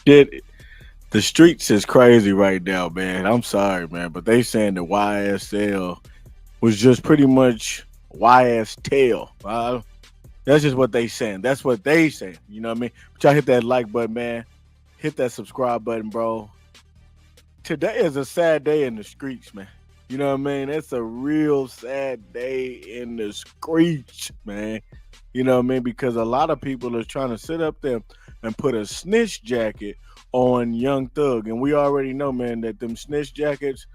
Shit, the streets is crazy right now, man. I'm sorry, man, but they saying the YSL was just pretty much YSTL. That's just what they saying. That's what they saying. You know what I mean? But y'all hit that like button, man. Hit that subscribe button, bro. Today is a sad day in the streets, man. You know what I mean? It's a real sad day in the streets, man. You know what I mean? Because a lot of people are trying to sit up there and put a snitch jacket on Young Thug. And we already know, man, that them snitch jackets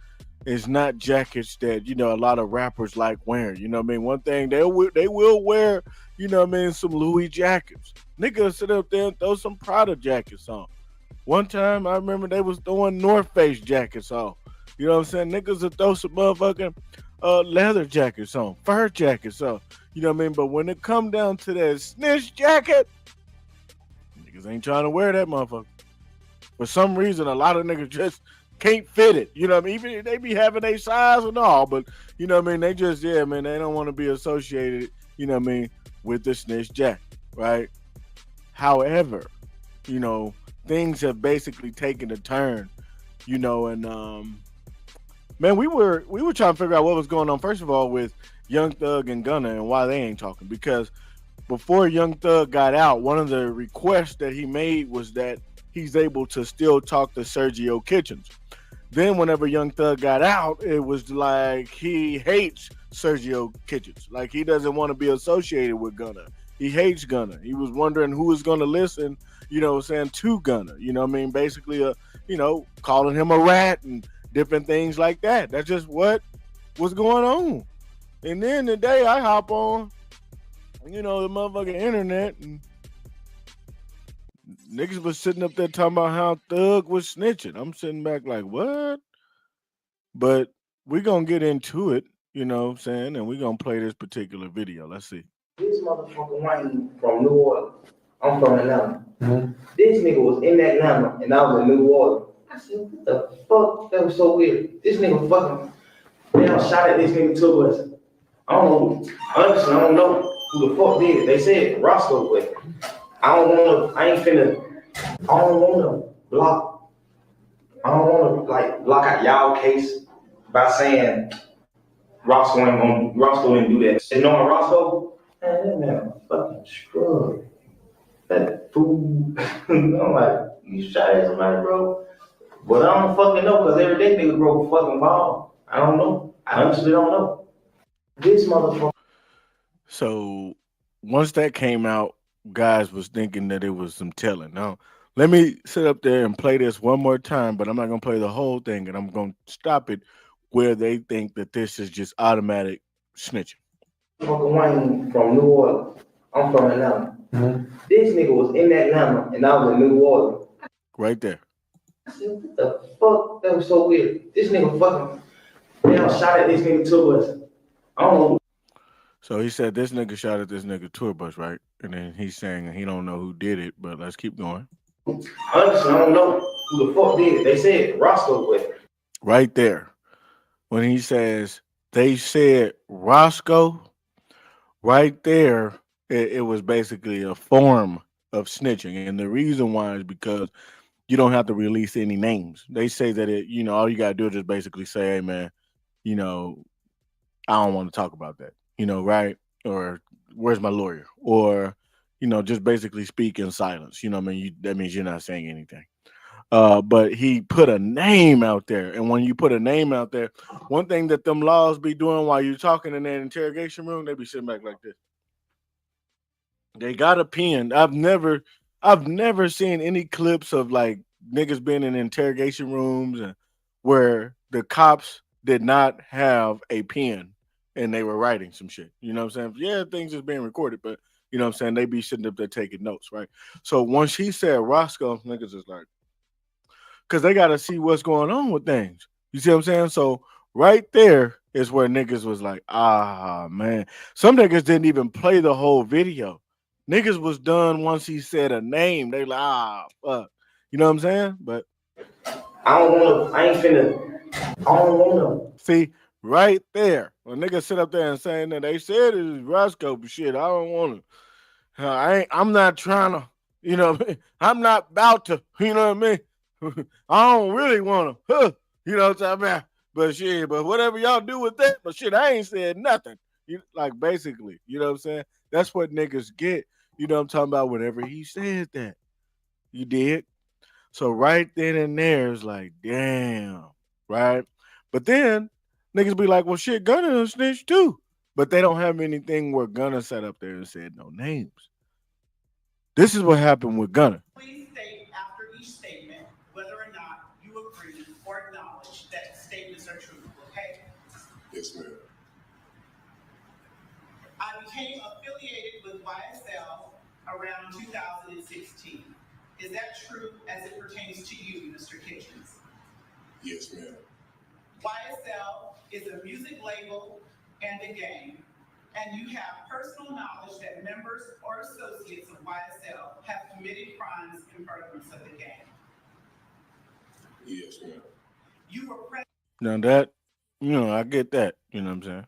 is not jackets that, a lot of rappers like wearing. You know what I mean? One thing they will wear, some Louis jackets. Niggas sit up there and throw some Prada jackets on. One time I remember they was throwing North Face jackets on. You know what I'm saying? Niggas would throw some motherfucking leather jackets on, fur jackets on. You know what I mean? But when it come down to that snitch jacket, niggas ain't trying to wear that motherfucker. For some reason, a lot of niggas just can't fit it. You know what I mean? Even if they be having a size and all, but you know what I mean? They just, yeah, man, they don't want to be associated, you know what I mean, with the snitch jacket, right? However, you know, things have basically taken a turn, and man, we were trying to figure out what was going on. First of all, with Young Thug and Gunna and why they ain't talking. Because before Young Thug got out, one of the requests that he made was that he's able to still talk to Sergio Kitchens. Then whenever Young Thug got out, it was like he hates Sergio Kitchens. Like he doesn't want to be associated with Gunna. He hates Gunna. He was wondering who is going to listen, saying to Gunna. You know what I mean? Basically, calling him a rat and different things like that. That's just what was going on. And then the day I hop on, the motherfucking internet, and niggas was sitting up there talking about how Thug was snitching. I'm sitting back like, what? But we gonna get into it, you know what I'm saying? And we gonna play this particular video. Let's see. This motherfucker Wayne from New Orleans. I'm from Atlanta. This nigga was in Atlanta and I was in New Orleans. I said, what the fuck? That was so weird. This nigga fucking, man, I shot at this nigga to us. I don't know. Honestly, I don't know who the fuck did it. They said Roscoe, but I ain't finna, I don't wanna block, I don't wanna like block out y'all case by saying Roscoe didn't do that. And knowing Roscoe, man, that man fucking scrub. That fool. I'm like, you shot at somebody, bro. But I don't fucking know, cause every day nigga broke a fucking ball. I don't know. I honestly don't know. This motherfucker. So once that came out, guys was thinking that it was some telling. Now, let me sit up there and play this one more time, but I'm not gonna play the whole thing, and I'm gonna stop it where they think that this is just automatic snitching. Motherfucker Wayne from New Orleans. I'm from Atlanta. This nigga was in Atlanta and I was in New Orleans. Right there. I said, what the fuck? That was so weird. This nigga fucking, man, I shot at this nigga to us. I don't know. So he said this nigga shot at this nigga tour bus, right? And then he's saying he don't know who did it, but let's keep going. Honestly, I don't know who the fuck did it. They said Roscoe, but Right there. When he says they said Roscoe, right there, it was basically a form of snitching. And the reason why is because you don't have to release any names. They say that all you gotta do is just basically say, hey man, you know, I don't want to talk about that, right? Or where's my lawyer? Or, just basically speak in silence. You know what I mean? That means you're not saying anything. But he put a name out there. And when you put a name out there, one thing that them laws be doing while you're talking in that interrogation room, they be sitting back like this. They got a pen. I've never seen any clips of like niggas being in interrogation rooms and where the cops did not have a pen and they were writing some shit. You know what I'm saying? Yeah, things is being recorded, but you know what I'm saying? They be sitting up there taking notes, right? So once he said Roscoe, niggas is like, because they got to see what's going on with things. You see what I'm saying? So right there is where niggas was like, ah, man. Some niggas didn't even play the whole video. Niggas was done once he said a name. They like, ah, fuck. You know what I'm saying? But I don't wanna, I ain't finna, I don't wanna. see, right there, when niggas sit up there and saying that they said it is Roscoe, but shit, I don't want to. I'm not trying to, You know what I mean? I'm not about to, you know what I mean? I don't really want to, you know what I'm talking about? But shit, but whatever y'all do with that, but shit, I ain't said nothing. You like basically, you know what I'm saying? That's what niggas get. You know what I'm talking about? Whenever he said that, you did. So right then and there, it's like, damn, right? But then niggas be like, well, shit, Gunna a snitch too. But they don't have anything where Gunna sat up there and said no names. This is what happened with Gunna. Please state after each statement whether or not you agree or acknowledge that statements are truthful, okay? Yes, ma'am. I became affiliated with YSL around 2016. Is that true as it pertains to you, Mr. Kitchens? Yes, ma'am. YSL is a music label and a gang, and you have personal knowledge that members or associates of YSL have committed crimes in furtherance of the gang. Yes, ma'am. You were present. Now that, I get that. You know what I'm saying?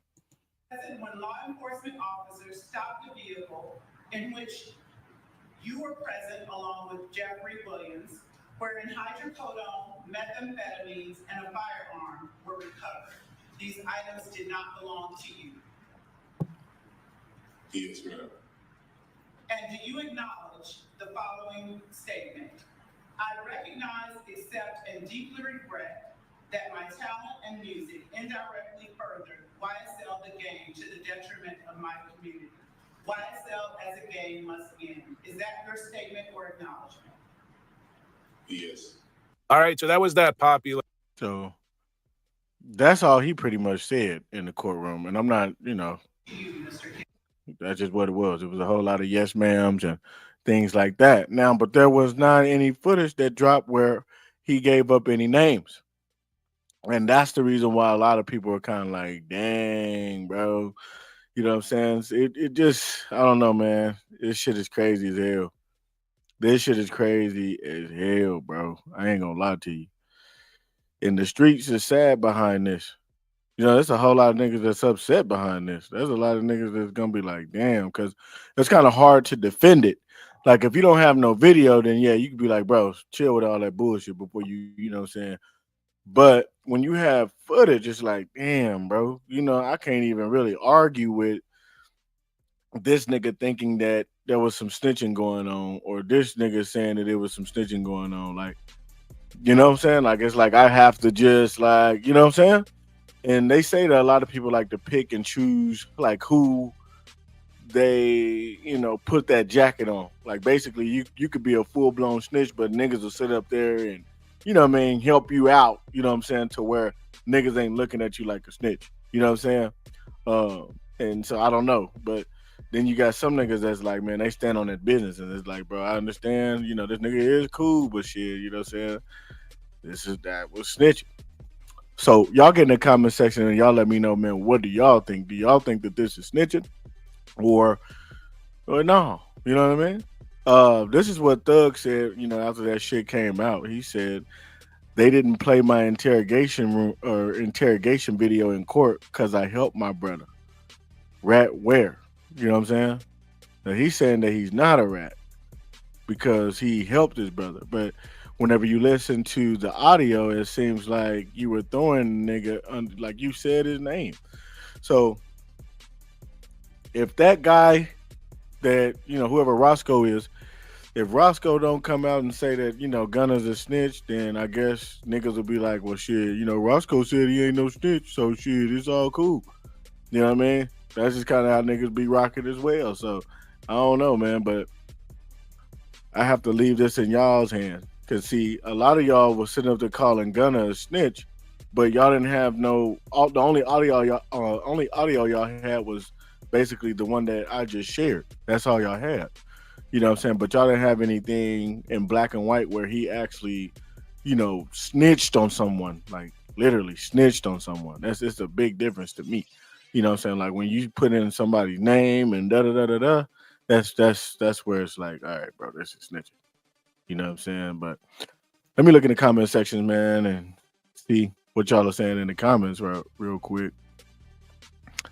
When law enforcement officers stopped the vehicle in which you were present along with Jeffrey Williams, wherein hydrocodone, methamphetamines, and a firearm were recovered. These items did not belong to you. Yes, ma'am. And do you acknowledge the following statement? I recognize, accept, and deeply regret that my talent and music indirectly furthered YSL the gang to the detriment of my community. YSL as a gang must end. Is that your statement or acknowledgement? Yes. All right, so that was that popular. So that's all he pretty much said in the courtroom. And I'm not, that's just what it was. It was a whole lot of yes ma'ams and things like that. Now, but there was not any footage that dropped where he gave up any names. And that's the reason why a lot of people are kind of like, dang, bro. You know what I'm saying? It just, I don't know, man. This shit is crazy as hell. This shit is crazy as hell, bro. I ain't gonna lie to you. And the streets is sad behind this. There's a whole lot of niggas that's upset behind this. There's a lot of niggas that's gonna be like, damn, because it's kind of hard to defend it. Like, if you don't have no video, then yeah, you could be like, bro, chill with all that bullshit before you know what I'm saying? But when you have footage, it's like, damn, bro, I can't even really argue with this nigga thinking that there was some snitching going on, or this nigga saying that there was some snitching going on. Like, you know what I'm saying? Like, it's like I have to just, like, you know what I'm saying? And they say that a lot of people like to pick and choose like who they, put that jacket on. Like, basically you could be a full-blown snitch, but niggas will sit up there and, help you out, to where niggas ain't looking at you like a snitch. You know what I'm saying? And so I don't know, but then you got some niggas that's like, man, they stand on that business, and it's like, bro, I understand, this nigga is cool, but shit, you know what I'm saying? That was snitching. So y'all get in the comment section and y'all let me know, man, what do y'all think? Do y'all think that this is snitching? Or no? You know what I mean? This is what Thug said, after that shit came out. He said they didn't play my interrogation video in court because I helped my brother. Rat where? You know what I'm saying? Now he's saying that he's not a rat because he helped his brother. But whenever you listen to the audio, it seems like you were throwing nigga like you said his name. So if that guy that, whoever Roscoe is, if Roscoe don't come out and say that, Gunna's a snitch, then I guess niggas will be like, well, shit, Roscoe said he ain't no snitch, so shit, it's all cool. You know what I mean? That's just kind of how niggas be rocking as well. So I don't know, man, but I have to leave this in y'all's hands. Cause see, a lot of y'all was sitting up there calling Gunna a snitch, but y'all didn't have the only audio y'all had was basically the one that I just shared. That's all y'all had. You know what I'm saying? But y'all didn't have anything in black and white where he actually, snitched on someone, like literally snitched on someone. That's just a big difference to me. You know what I'm saying? Like when you put in somebody's name and da-da-da-da-da, that's where it's like, all right, bro, this is snitching. You know what I'm saying? But let me look in the comment section, man, and see what y'all are saying in the comments real quick.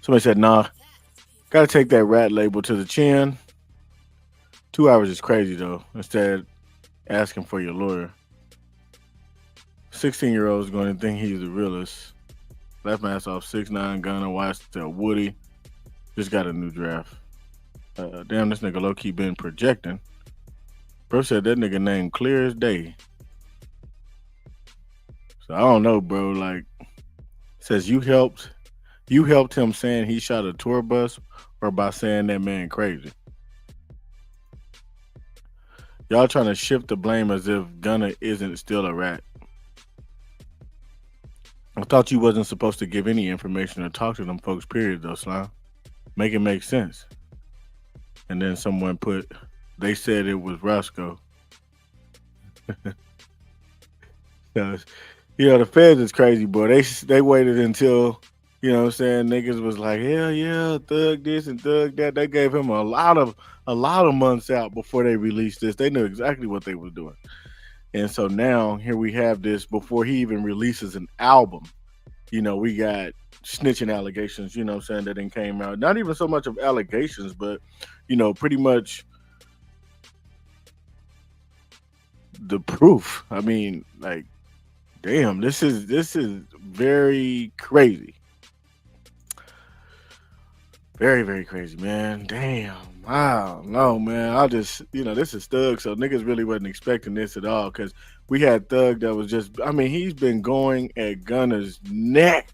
Somebody said, nah, gotta take that rat label to the chin. 2 hours is crazy though. Instead, asking for your lawyer. 16-year-old is going to think he's the realest. Left mask off 6'9", Gunna, YSL, Woody. Just got a new draft. Damn, this nigga low-key been projecting. Bro said that nigga name clear as day. So I don't know, bro. Like, says you helped him saying he shot a tour bus, or by saying that man crazy. Y'all trying to shift the blame as if Gunna isn't still a rat. I thought you wasn't supposed to give any information or talk to them folks, period, though, Slime. Make it make sense. And then someone put, they said it was Roscoe. The feds is crazy, boy. They waited until, you know what I'm saying, niggas was like, hell yeah, thug this and thug that. They gave him a lot of months out before they released this. They knew exactly what they was doing. And so now here we have this before he even releases an album. You know, we got snitching allegations, you know what I'm saying, that then came out. Not even so much of allegations, but, you know, pretty much the proof. I mean, like, damn, this is very crazy. Very, very crazy, man. Damn. I don't know, man. I just, this is Thug, so niggas really wasn't expecting this at all, because we had Thug that was just, I mean, he's been going at Gunna's neck.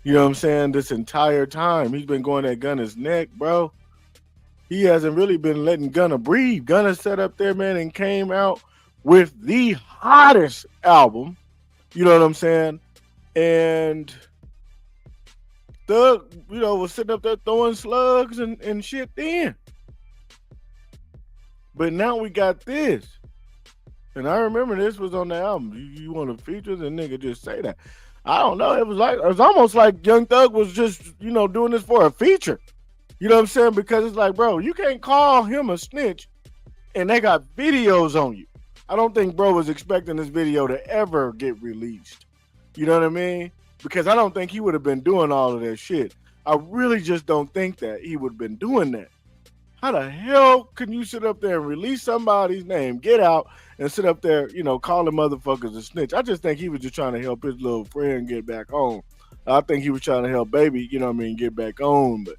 You know what I'm saying? This entire time, he's been going at Gunna's neck, bro. He hasn't really been letting Gunna breathe. Gunna sat up there, man, and came out with the hottest album. You know what I'm saying? And Thug, was sitting up there throwing slugs and shit then. But now we got this. And I remember this was on the album. You want to feature the nigga just say that. I don't know. It was almost like Young Thug was just, doing this for a feature. You know what I'm saying? Because it's like, bro, you can't call him a snitch and they got videos on you. I don't think bro was expecting this video to ever get released. You know what I mean? Because I don't think he would have been doing all of that shit. I really just don't think that he would have been doing that. How the hell can you sit up there and release somebody's name, get out, and sit up there, calling motherfuckers a snitch? I just think he was just trying to help his little friend get back home. I think he was trying to help baby, get back home. But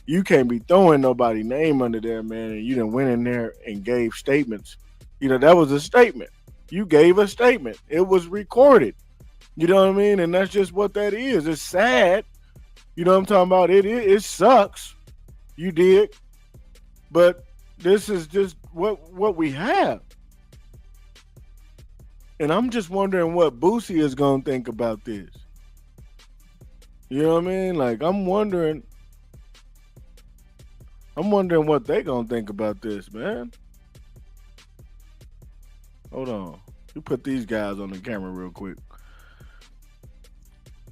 you can't be throwing nobody's name under there, man, and you done went in there and gave statements. That was a statement. You gave a statement. It was recorded. You know what I mean? And that's just what that is. It's sad. You know what I'm talking about? It sucks. You did. But this is just what we have. And I'm just wondering what Boosie is going to think about this. You know what I mean? Like, I'm wondering what they going to think about this, man. Hold on. You put these guys on the camera real quick.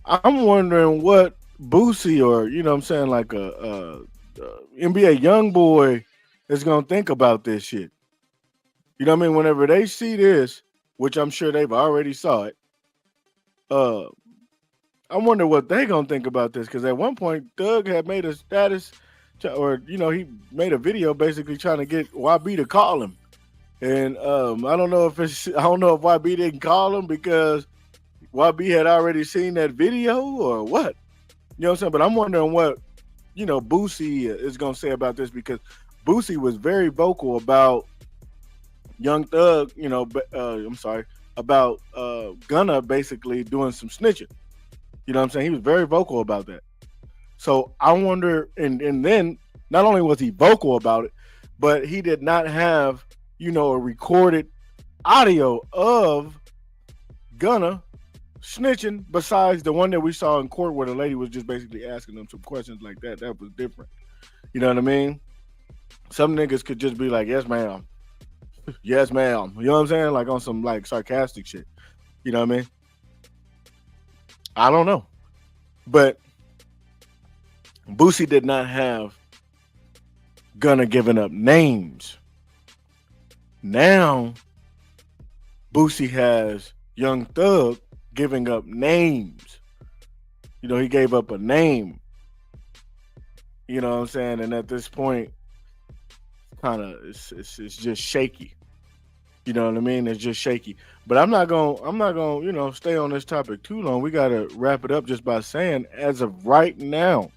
I'm wondering what Boosie or, like a NBA YoungBoy is going to think about this shit. You know what I mean? Whenever they see this, which I'm sure they've already saw it, I wonder what they going to think about this. Because at one point, Thug had made a status, he made a video basically trying to get YB to call him. And I don't know if YB didn't call him because YB had already seen that video or what. You know what I'm saying? But I'm wondering what, Boosie is going to say about this, because Boosie was very vocal about Young Thug, about Gunna basically doing some snitching. You know what I'm saying? He was very vocal about that. So I wonder, and then not only was he vocal about it, but he did not have, a recorded audio of Gunna snitching besides the one that we saw in court where the lady was just basically asking them some questions like that. That was different. You know what I mean? Some niggas could just be like, yes, ma'am. Yes, ma'am. You know what I'm saying? Like on some like sarcastic shit. You know what I mean? I don't know. But Boosie did not have Gunna giving up names. Now, Boosie has Young Thug giving up names. He gave up a name. You know what I'm saying? And at this point, kind of it's just shaky. You know what I mean? It's just shaky. But I'm not gonna stay on this topic too long. We gotta wrap it up just by saying, as of right now,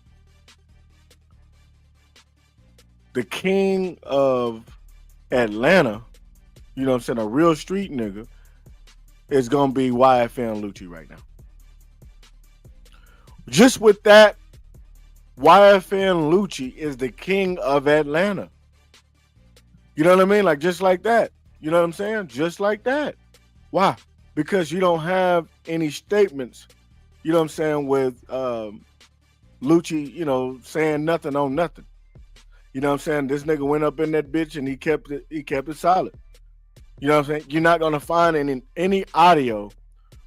the king of Atlanta, you know what I'm saying, a real street nigga, is gonna be YFN Lucci right now. Just with that, YFN Lucci is the king of Atlanta. You know what I mean? Like, just like that. You know what I'm saying? Just like that. Why? Because you don't have any statements, you know what I'm saying, with Lucci, saying nothing on nothing. You know what I'm saying? This nigga went up in that bitch and he kept it solid. You know what I'm saying? You're not gonna find any audio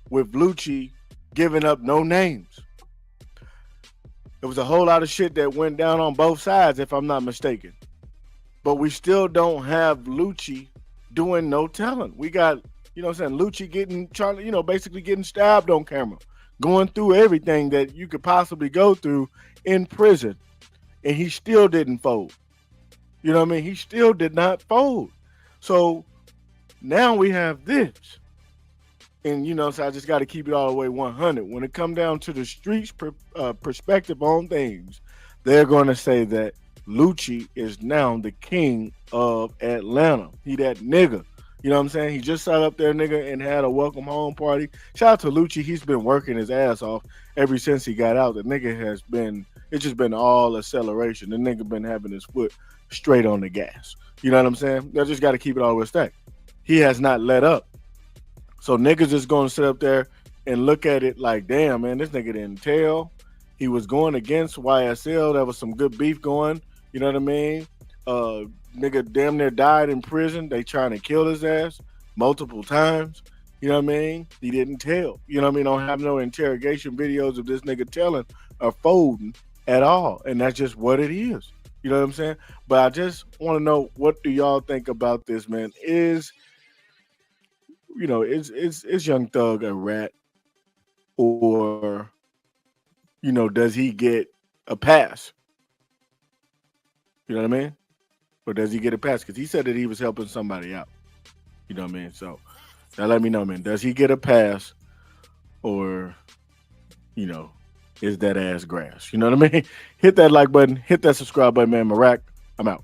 with Lucci giving up no names. There was a whole lot of shit that went down on both sides, if I'm not mistaken. But we still don't have Lucci doing no telling. We got, you know what I'm saying, Lucci basically getting stabbed on camera, going through everything that you could possibly go through in prison, and he still didn't fold. You know what I mean? He still did not fold. So now we have this. And, so I just got to keep it all the way 100. When it come down to the streets perspective on things, they're going to say that Lucci is now the king of Atlanta. He that nigga. You know what I'm saying? He just sat up there, nigga, and had a welcome home party. Shout out to Lucci. He's been working his ass off ever since he got out. The nigga it's just been all acceleration. The nigga been having his foot straight on the gas. You know what I'm saying? I just got to keep it all with stack. He has not let up. So niggas is going to sit up there and look at it like, damn, man, this nigga didn't tell. He was going against YSL. There was some good beef going. You know what I mean? Nigga damn near died in prison. They trying to kill his ass multiple times. You know what I mean? He didn't tell. You know what I mean? Don't have no interrogation videos of this nigga telling or folding at all. And that's just what it is. You know what I'm saying? But I just want to know, what do y'all think about this, man? Is Young Thug a rat, or does he get a pass? You know what I mean? Or does he get a pass? Because he said that he was helping somebody out. You know what I mean? So now let me know, man. Does he get a pass, or is that ass grass? You know what I mean? Hit that like button, hit that subscribe button, man. Marak, I'm out.